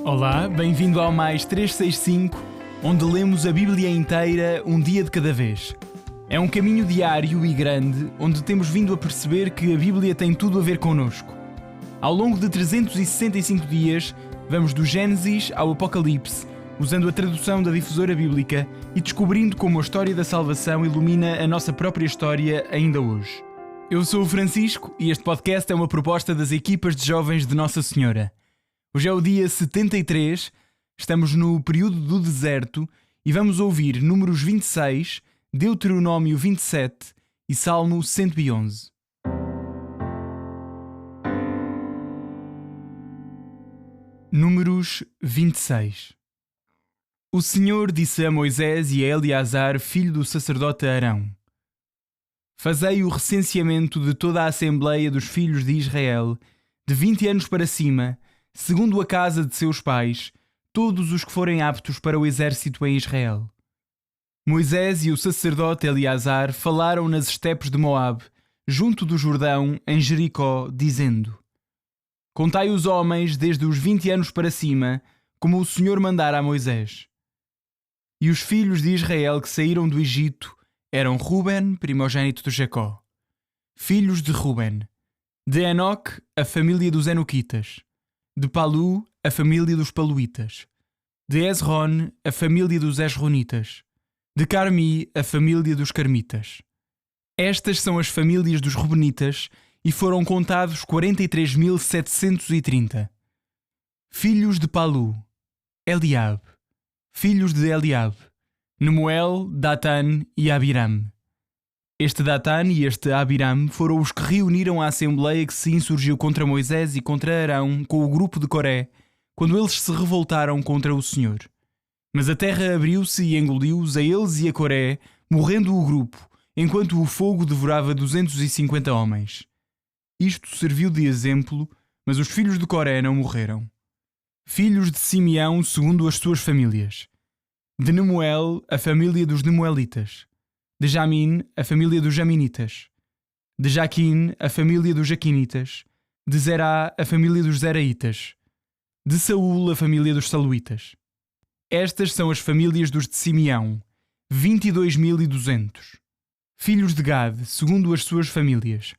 Olá, bem-vindo ao Mais 365, onde lemos a Bíblia inteira um dia de cada vez. É um caminho diário e grande, onde temos vindo a perceber que a Bíblia tem tudo a ver connosco. Ao longo de 365 dias, vamos do Gênesis ao Apocalipse, usando a tradução da Difusora Bíblica e descobrindo como a história da salvação ilumina a nossa própria história ainda hoje. Eu sou o Francisco e este podcast é uma proposta das equipas de jovens de Nossa Senhora. Hoje é o dia 73, estamos no período do deserto e vamos ouvir Números 26, Deuteronômio 27 e Salmo 111. Números 26. O Senhor disse a Moisés e a Eleazar, filho do sacerdote Arão: Fazei o recenseamento de toda a Assembleia dos filhos de Israel, de 20 anos para cima, segundo a casa de seus pais, todos os que forem aptos para o exército em Israel. Moisés e o sacerdote Eleazar falaram nas estepes de Moabe, junto do Jordão, em Jericó, dizendo: Contai os homens desde os 20 anos para cima, como o Senhor mandara a Moisés. E os filhos de Israel que saíram do Egito eram Ruben, primogênito de Jacó. Filhos de Ruben: de Enoque, a família dos Enoquitas; de Palu, a família dos Paluitas; de Hezron, a família dos Hezronitas; de Carmi, a família dos Carmitas. Estas são as famílias dos Rubenitas, e foram contados 43.730. Filhos de Palu: Eliabe. Filhos de Eliabe: Nemuel, Datan e Abiram. Este Datan e este Abiram foram os que reuniram a Assembleia que se insurgiu contra Moisés e contra Arão com o grupo de Coré, quando eles se revoltaram contra o Senhor. Mas a terra abriu-se e engoliu-os a eles e a Coré, morrendo o grupo, enquanto o fogo devorava 250 homens. Isto serviu de exemplo, mas os filhos de Coré não morreram. Filhos de Simeão segundo as suas famílias: de Nemuel, a família dos Nemuelitas; de Jamin, a família dos Jaminitas; de Jaquim, a família dos Jaquinitas; de Zerá, a família dos Zeraitas; de Saúl, a família dos Saluitas. Estas são as famílias dos de Simeão, 22.200. Filhos de Gad, segundo as suas famílias: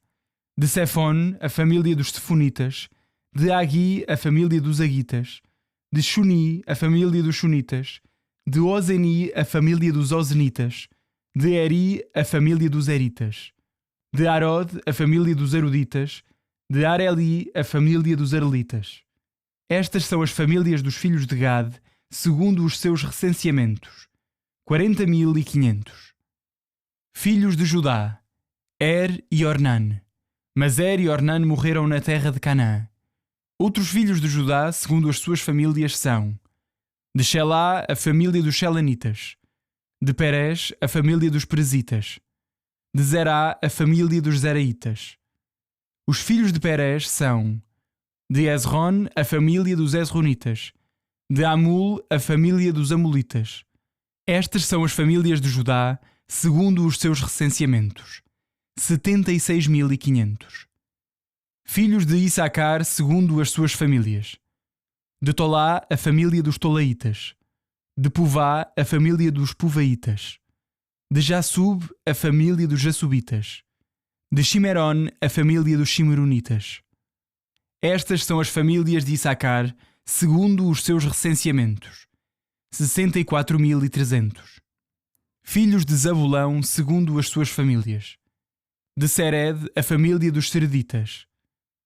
de Sefon, a família dos Sefonitas; de Agui, a família dos Aguitas; de Shuni, a família dos Shunitas; de Ozeni, a família dos Ozenitas; de Eri, a família dos Eritas; de Arod, a família dos Aroditas; de Areli, a família dos Arelitas. Estas são as famílias dos filhos de Gad, segundo os seus recenseamentos: 40.500. Filhos de Judá: Er e Ornan. Mas Er e Ornan morreram na terra de Canaã. Outros filhos de Judá, segundo as suas famílias, são: de Shelá, a família dos Shelanitas; de Perez, a família dos Perezitas; de Zerá, a família dos Zeraitas. Os filhos de Perez são: de Hezron, a família dos Hezronitas; de Amul, a família dos Amulitas. Estas são as famílias de Judá, segundo os seus recenseamentos: 76.500. Filhos de Issacar, segundo as suas famílias: de Tolá, a família dos Tolaitas; de Puvá, a família dos Puvaitas; de Jassub, a família dos Jassubitas; de Shimeron, a família dos Shimeronitas. Estas são as famílias de Issacar, segundo os seus recenseamentos: 64.300. Filhos de Zabulão, segundo as suas famílias: de Sered, a família dos Sereditas;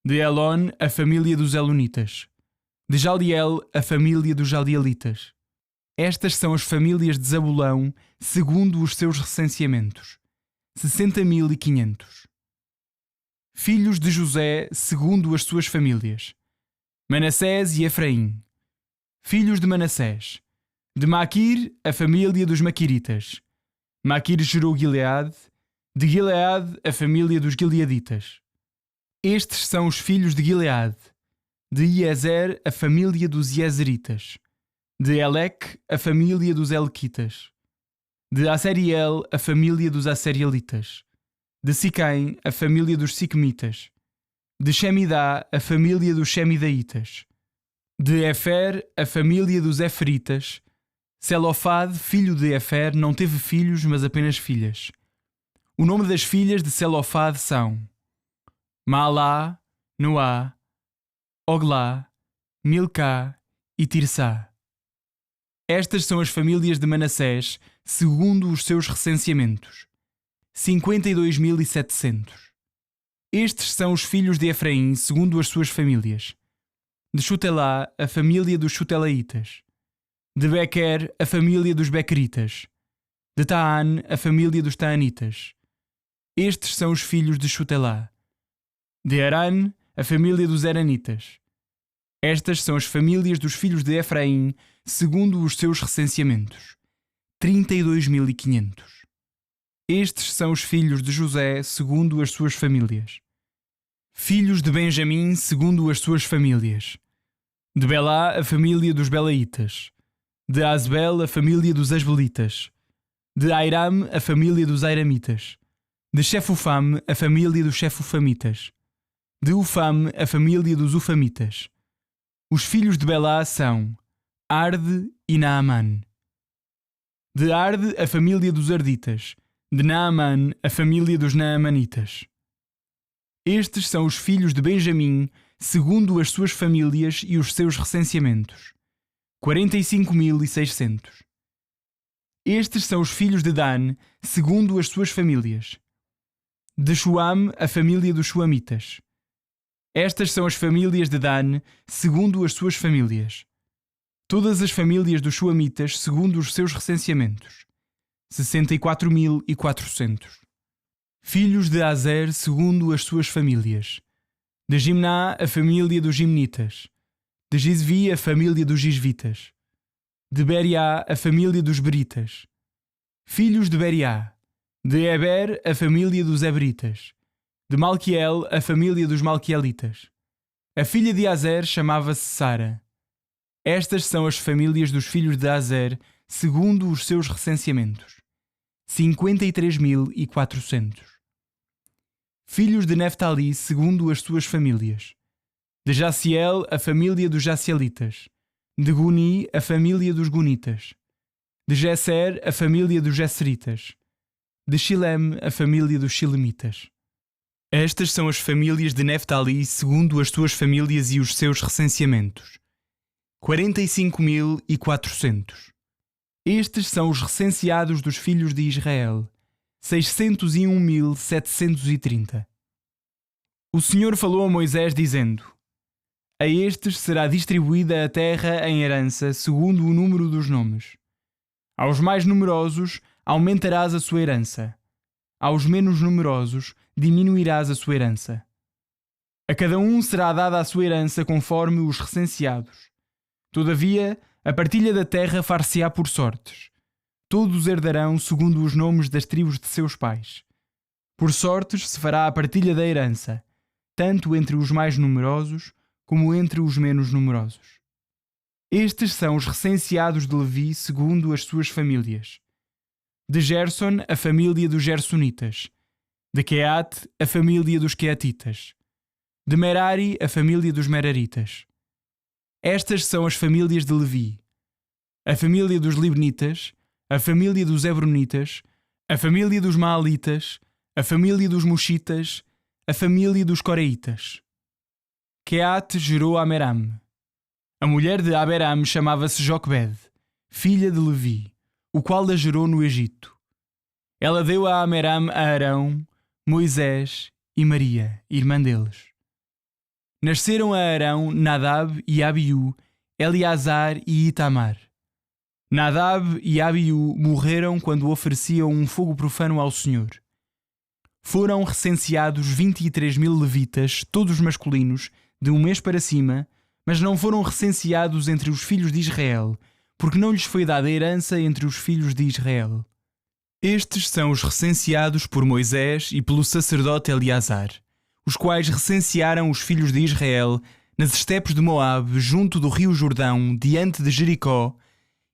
de Elon, a família dos Elonitas; de Jaliel, a família dos Jalielitas. Estas são as famílias de Zabulão, segundo os seus recenseamentos: 60.500. Filhos de José, segundo as suas famílias: Manassés e Efraim. Filhos de Manassés: de Maquir, a família dos Maquiritas. Maquir gerou Gileade; de Gileade, a família dos Gileaditas. Estes são os filhos de Gileade: de Iezer, a família dos Iezeritas; de Eleque, a família dos Elequitas; de Aseriel, a família dos Aserielitas; de Siquém, a família dos Siquemitas; de Shemidá, a família dos Shemidaitas; De Efer, a família dos Eferitas. Selofade, filho de Efer, não teve filhos, mas apenas filhas. O nome das filhas de Selofade são Maalá, Noá, Oglá, Milcá e Tirsá. Estas são as famílias de Manassés, segundo os seus recenseamentos. 52.700. Estes são os filhos de Efraim, segundo as suas famílias. De Xutelá, a família dos Xutelaitas. De Bequer, a família dos Bequeritas. De Taán, a família dos Taanitas. Estes são os filhos de Xutelá. De Aran, a família dos Eranitas. Estas são as famílias dos filhos de Efraim, segundo os seus recenseamentos. 32.500. Estes são os filhos de José, segundo as suas famílias. Filhos de Benjamim, segundo as suas famílias. De Belá, a família dos Belaitas. De Asbel, a família dos Asbelitas. De Airam, a família dos Airamitas. De Chefufam, a família dos Chefufamitas. De Ufam, a família dos Ufamitas. Os filhos de Belá são Arde e Naamã. De Arde, a família dos Arditas. De Naamã, a família dos Naamanitas. Estes são os filhos de Benjamim, segundo as suas famílias e os seus recenseamentos. 45.600. Estes são os filhos de Dan, segundo as suas famílias. De Shuam, a família dos Shuamitas. Estas são as famílias de Dan, segundo as suas famílias. Todas as famílias dos Shuamitas, segundo os seus recenseamentos. 64.400. Filhos de Azer, segundo as suas famílias. De Jimná, a família dos Gimnitas. De Gisvi, a família dos Gisvitas. De Beriá, a família dos Beritas. Filhos de Beriá. De Eber, a família dos Eberitas. De Malquiel, a família dos Malquielitas. A filha de Azer chamava-se Sara. Estas são as famílias dos filhos de Azer, segundo os seus recenseamentos. 53.400. Filhos de Neftali, segundo as suas famílias. De Jaciel, a família dos Jacielitas. De Guni, a família dos Gunitas. De Gesser, a família dos Gesseritas. De Shilem, a família dos Shilemitas. Estas são as famílias de Neftali, segundo as suas famílias e os seus recenseamentos. 45.400. Estes são os recenseados dos filhos de Israel. 601.730. O Senhor falou a Moisés dizendo: A estes será distribuída a terra em herança segundo o número dos nomes. Aos mais numerosos aumentarás a sua herança. Aos menos numerosos diminuirás a sua herança. A cada um será dada a sua herança conforme os recenseados. Todavia, a partilha da terra far-se-á por sortes. Todos herdarão segundo os nomes das tribos de seus pais. Por sortes se fará a partilha da herança, tanto entre os mais numerosos como entre os menos numerosos. Estes são os recenseados de Levi segundo as suas famílias. De Gerson, a família dos Gersonitas. De Queate, a família dos Queatitas. De Merari, a família dos Meraritas. Estas são as famílias de Levi: a família dos Libnitas, a família dos Hebronitas, a família dos Maalitas, a família dos Muxitas, a família dos Coreitas. Queate gerou Ameram. A mulher de Aberam chamava-se Joquebed, filha de Levi, o qual a gerou no Egito. Ela deu a Ameram a Arão, Moisés e Maria, irmã deles. Nasceram a Arão Nadab e Abiú, Eleazar e Itamar. Nadab e Abiú morreram quando ofereciam um fogo profano ao Senhor. Foram recenseados 23.000 levitas, todos masculinos, de um mês para cima, mas não foram recenseados entre os filhos de Israel, porque não lhes foi dada herança entre os filhos de Israel. Estes são os recenseados por Moisés e pelo sacerdote Eleazar, os quais recensearam os filhos de Israel nas estepes de Moabe, junto do rio Jordão, diante de Jericó,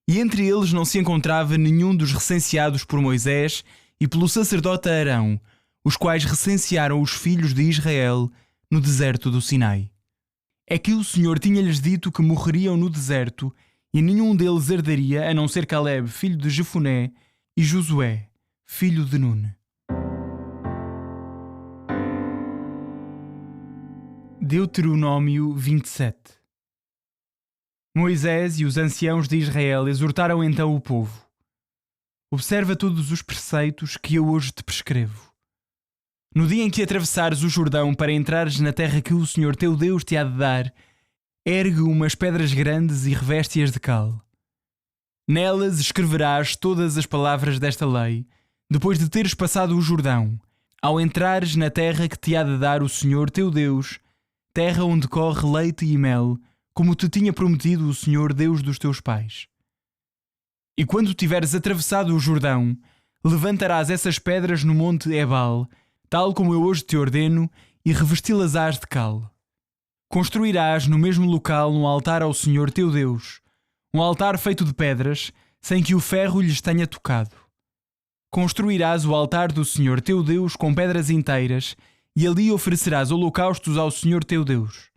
e entre eles não se encontrava nenhum dos recenseados por Moisés e pelo sacerdote Arão, os quais recensearam os filhos de Israel no deserto do Sinai. é que o Senhor tinha-lhes dito que morreriam no deserto e nenhum deles herdaria a não ser Caleb, filho de Jefoné, e Josué, filho de Nune. Deuteronômio 27. Moisés e os anciãos de Israel exortaram então o povo: observa todos os preceitos que eu hoje te prescrevo. No dia em que atravessares o Jordão para entrares na terra que o Senhor teu Deus te há de dar, ergue umas pedras grandes e reveste-as de cal. Nelas escreverás todas as palavras desta lei, depois de teres passado o Jordão, ao entrares na terra que te há de dar o Senhor teu Deus, terra onde corre leite e mel, como te tinha prometido o Senhor Deus dos teus pais. E quando tiveres atravessado o Jordão, levantarás essas pedras no monte Ebal, tal como eu hoje te ordeno, e revesti-las-ás de cal. Construirás no mesmo local um altar ao Senhor teu Deus, um altar feito de pedras, sem que o ferro lhes tenha tocado. Construirás o altar do Senhor teu Deus com pedras inteiras, e ali oferecerás holocaustos ao Senhor teu Deus.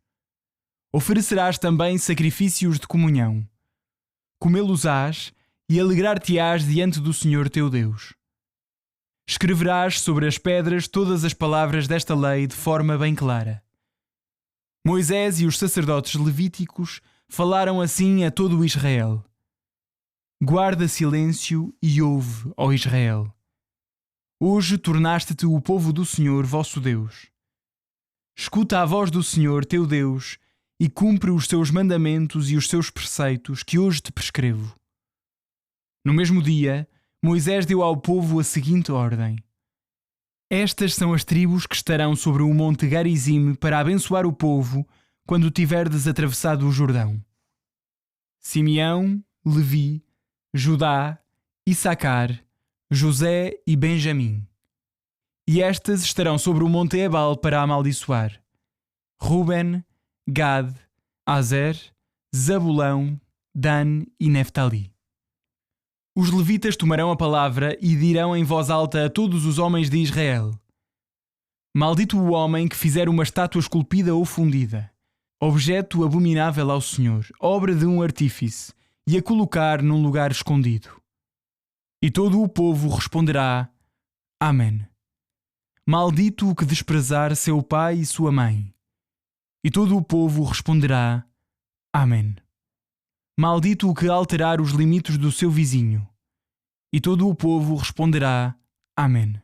Oferecerás também sacrifícios de comunhão. Comê-los-ás e alegrar-te-ás diante do Senhor teu Deus. Escreverás sobre as pedras todas as palavras desta lei de forma bem clara. Moisés e os sacerdotes levíticos falaram assim a todo o Israel: guarda silêncio e ouve, ó Israel. Hoje tornaste-te o povo do Senhor vosso Deus. Escuta a voz do Senhor teu Deus e cumpre os seus mandamentos e os seus preceitos que hoje te prescrevo. No mesmo dia, Moisés deu ao povo a seguinte ordem: estas são as tribos que estarão sobre o monte Garizim para abençoar o povo quando tiverdes atravessado o Jordão: Simeão, Levi, Judá, Issacar, José e Benjamim. E estas estarão sobre o monte Ebal para amaldiçoar: Ruben, Gad, Azer, Zabulão, Dan e Neftali. Os levitas tomarão a palavra e dirão em voz alta a todos os homens de Israel: maldito o homem que fizer uma estátua esculpida ou fundida, objeto abominável ao Senhor, obra de um artífice, e a colocar num lugar escondido. E todo o povo responderá: Amém. Maldito o que desprezar seu pai e sua mãe. E todo o povo responderá: Amém. Maldito o que alterar os limites do seu vizinho. E todo o povo responderá: Amém.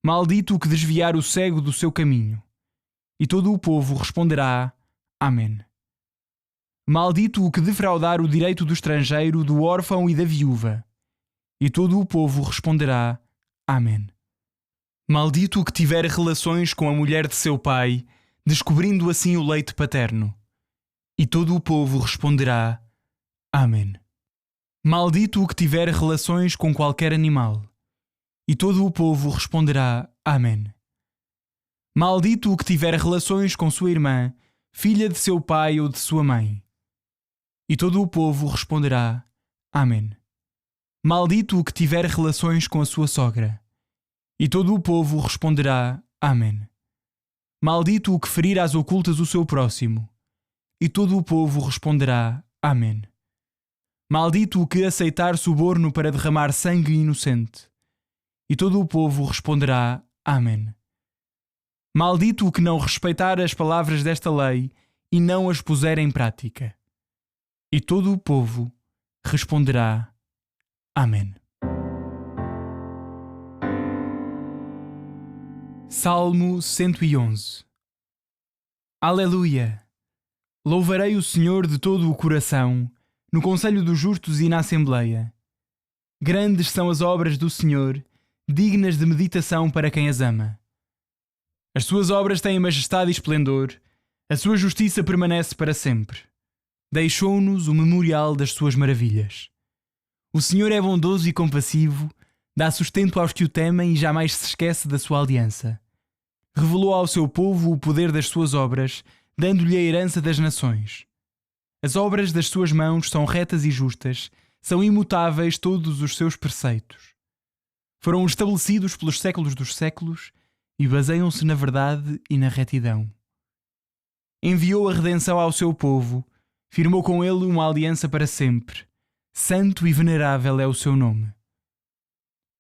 Maldito o que desviar o cego do seu caminho. E todo o povo responderá: Amém. Maldito o que defraudar o direito do estrangeiro, do órfão e da viúva. E todo o povo responderá: Amém. Maldito o que tiver relações com a mulher de seu pai, descobrindo assim o leite paterno. E todo o povo responderá: Amém. Maldito o que tiver relações com qualquer animal. E todo o povo responderá: Amém. Maldito o que tiver relações com sua irmã, filha de seu pai ou de sua mãe. E todo o povo responderá: Amém. Maldito o que tiver relações com a sua sogra. E todo o povo responderá: Amém. Maldito o que ferir às ocultas o seu próximo. E todo o povo responderá: Amém. Maldito o que aceitar suborno para derramar sangue inocente. E todo o povo responderá: Amém. Maldito o que não respeitar as palavras desta lei e não as puser em prática. E todo o povo responderá: Amém. Salmo 111. Aleluia! Louvarei o Senhor de todo o coração, no conselho dos justos e na assembleia. Grandes são as obras do Senhor, dignas de meditação para quem as ama. As suas obras têm majestade e esplendor, a sua justiça permanece para sempre. Deixou-nos o memorial das suas maravilhas. O Senhor é bondoso e compassivo, dá sustento aos que o temem e jamais se esquece da sua aliança. Revelou ao seu povo o poder das suas obras, dando-lhe a herança das nações. As obras das suas mãos são retas e justas, são imutáveis todos os seus preceitos. Foram estabelecidos pelos séculos dos séculos e baseiam-se na verdade e na retidão. enviou a redenção ao seu povo, firmou com ele uma aliança para sempre. Santo e venerável é o seu nome.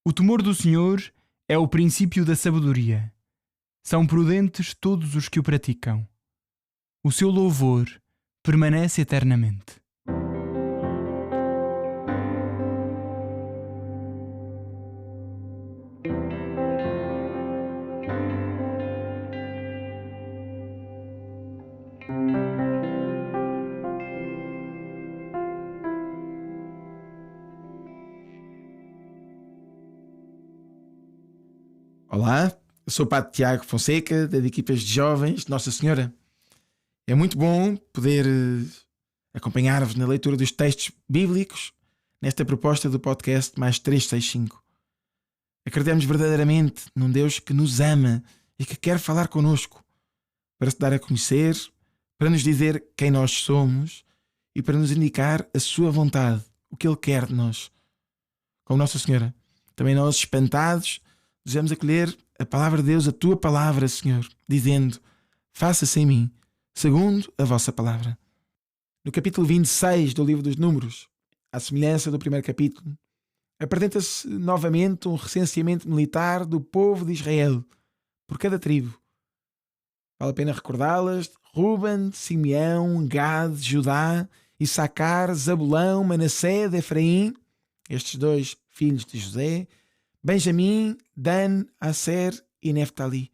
O temor do Senhor é o princípio da sabedoria. São prudentes todos os que o praticam. O seu louvor permanece eternamente. Olá, eu sou o Padre Tiago Fonseca, das equipas de jovens de Nossa Senhora. É muito bom poder acompanhar-vos na leitura dos textos bíblicos nesta proposta do podcast Mais 365. Acreditamos verdadeiramente num Deus que nos ama e que quer falar connosco para se dar a conhecer, para nos dizer quem nós somos e para nos indicar a sua vontade, o que Ele quer de nós. Como Nossa Senhora, também nós, espantados, desejamos acolher a palavra de Deus, a tua palavra, Senhor, dizendo: faça-se em mim, segundo a vossa palavra. No capítulo 26 do livro dos Números, à semelhança do primeiro capítulo, apresenta-se novamente um recenseamento militar do povo de Israel, por cada tribo. Vale a pena recordá-las: Ruben, Simeão, Gad, Judá, Issacar, Zabulão, Manassés, Efraim, estes dois filhos de José, Benjamim, Dan, Asser e Neftali.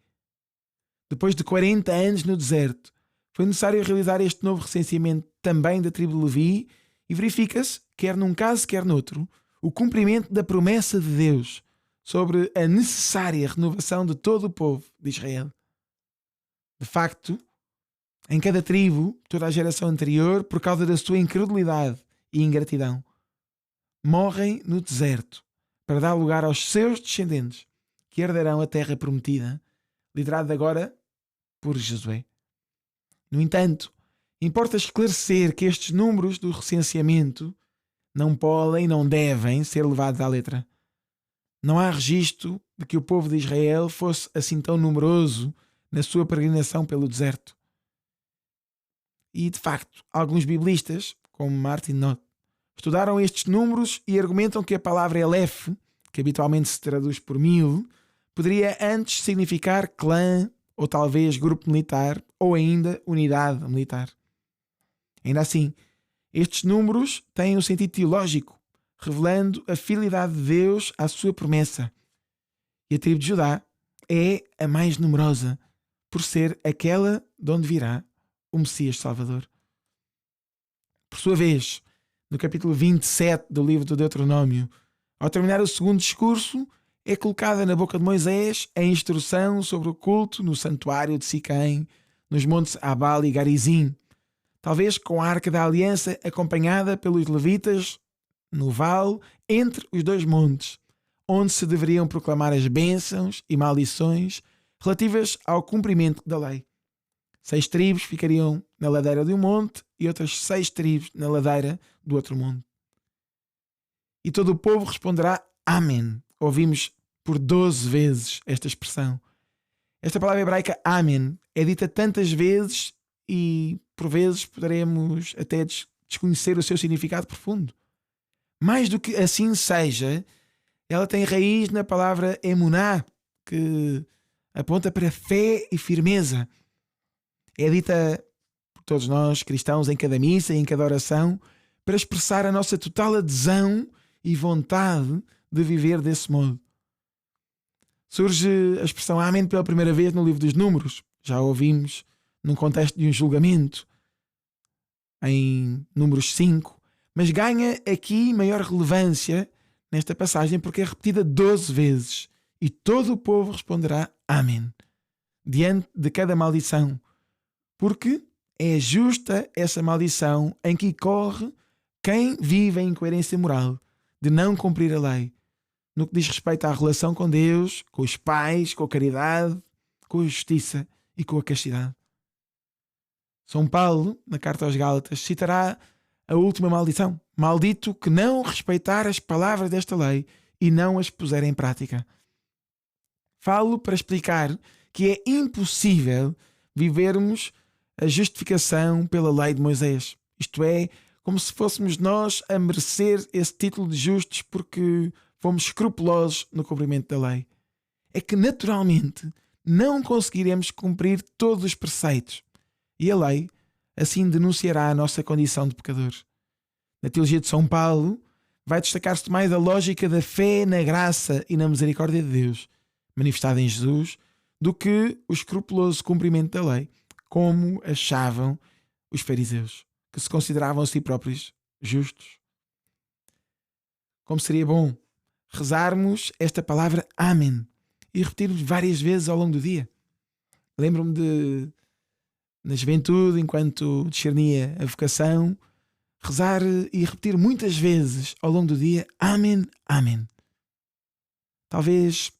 Depois de 40 anos no deserto, foi necessário realizar este novo recenseamento também da tribo de Levi e verifica-se, quer num caso quer noutro, o cumprimento da promessa de Deus sobre a necessária renovação de todo o povo de Israel. De facto, em cada tribo, toda a geração anterior, por causa da sua incredulidade e ingratidão, morrem no deserto para dar lugar aos seus descendentes, que herdarão a terra prometida, liderada agora por Josué. No entanto, importa esclarecer que estes números do recenseamento não podem e não devem ser levados à letra. Não há registro de que o povo de Israel fosse assim tão numeroso na sua peregrinação pelo deserto. E, de facto, alguns biblistas, como Martin Knott, estudaram estes números e argumentam que a palavra Elef, que habitualmente se traduz por 1000, poderia antes significar clã, ou talvez grupo militar, ou ainda unidade militar. Ainda assim, estes números têm um sentido teológico, revelando a fidelidade de Deus à sua promessa. E a tribo de Judá é a mais numerosa, por ser aquela de onde virá o Messias Salvador. Por sua vez, no capítulo 27 do livro do Deuteronômio, ao terminar o segundo discurso, é colocada na boca de Moisés a instrução sobre o culto no santuário de Siquém, nos montes Abal e Garizim, talvez com a Arca da Aliança acompanhada pelos levitas no vale entre os dois montes, onde se deveriam proclamar as bênçãos e maldições relativas ao cumprimento da lei. 6 tribos ficariam na ladeira de um monte e outras 6 tribos na ladeira do outro monte. E todo o povo responderá Amém. Ouvimos por 12 vezes esta expressão. Esta palavra hebraica Amém é dita tantas vezes e por vezes poderemos até desconhecer o seu significado profundo. Mais do que assim seja, ela tem raiz na palavra emuná, que aponta para fé e firmeza. É dita por todos nós, cristãos, em cada missa e em cada oração, para expressar a nossa total adesão e vontade de viver desse modo. Surge a expressão Amém pela primeira vez no livro dos Números. Já a ouvimos num contexto de um julgamento, em Números 5, mas ganha aqui maior relevância nesta passagem porque é repetida 12 vezes e todo o povo responderá Amém diante de cada maldição, porque é justa essa maldição em que incorre quem vive em incoerência moral de não cumprir a lei, no que diz respeito à relação com Deus, com os pais, com a caridade, com a justiça e com a castidade. São Paulo, na carta aos Gálatas, citará a última maldição: maldito que não respeitar as palavras desta lei e não as puser em prática. Falo para explicar que é impossível vivermos a justificação pela lei de Moisés. Isto é, como se fôssemos nós a merecer esse título de justos porque fomos escrupulosos no cumprimento da lei. É que naturalmente não conseguiremos cumprir todos os preceitos e a lei assim denunciará a nossa condição de pecadores. Na teologia de São Paulo vai destacar-se mais a lógica da fé na graça e na misericórdia de Deus manifestada em Jesus do que o escrupuloso cumprimento da lei, como achavam os fariseus, que se consideravam a si próprios justos. Como seria bom rezarmos esta palavra Amém e repetirmos várias vezes ao longo do dia. Lembro-me de, na juventude, enquanto discernia a vocação, rezar e repetir muitas vezes ao longo do dia Amém, Amém. Talvez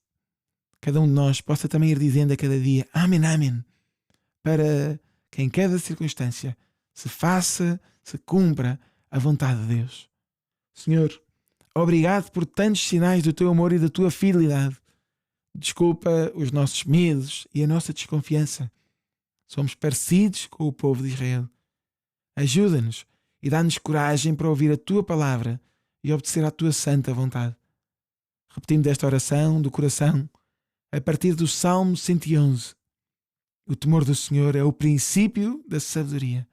cada um de nós possa também ir dizendo a cada dia Amém, Amém, para que em cada circunstância se faça, se cumpra a vontade de Deus. Senhor, obrigado por tantos sinais do teu amor e da tua fidelidade. Desculpa os nossos medos e a nossa desconfiança. Somos parecidos com o povo de Israel. Ajuda-nos e dá-nos coragem para ouvir a tua palavra e obedecer à tua santa vontade. Repetindo esta oração do coração a partir do Salmo 111. O temor do Senhor é o princípio da sabedoria.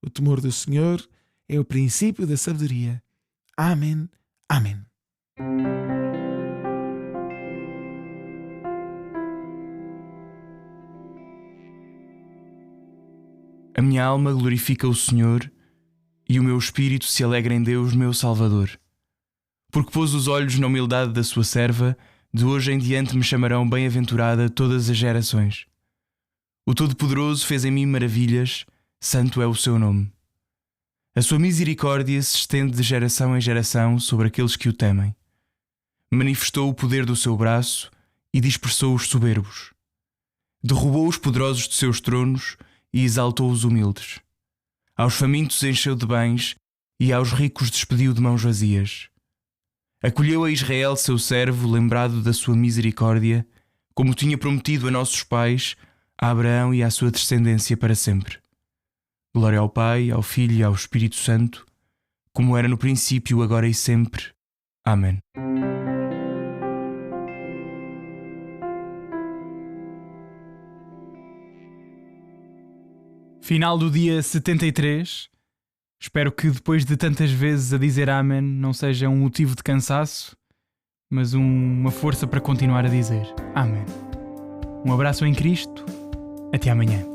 O temor do Senhor é o princípio da sabedoria. Amém. Amém. A minha alma glorifica o Senhor e o meu espírito se alegra em Deus, meu Salvador. Porque pôs os olhos na humildade da sua serva, de hoje em diante me chamarão bem-aventurada todas as gerações. O Todo-Poderoso fez em mim maravilhas, santo é o seu nome. A sua misericórdia se estende de geração em geração sobre aqueles que o temem. Manifestou o poder do seu braço e dispersou os soberbos. Derrubou os poderosos de seus tronos e exaltou os humildes. Aos famintos encheu de bens e aos ricos despediu de mãos vazias. Acolheu a Israel, seu servo, lembrado da sua misericórdia, como tinha prometido a nossos pais, a Abraão e à sua descendência para sempre. Glória ao Pai, ao Filho e ao Espírito Santo, como era no princípio, agora e sempre. Amém. Final do dia 73. Espero que depois de tantas vezes a dizer Amém não seja um motivo de cansaço, mas uma força para continuar a dizer Amém. Um abraço em Cristo. Até amanhã.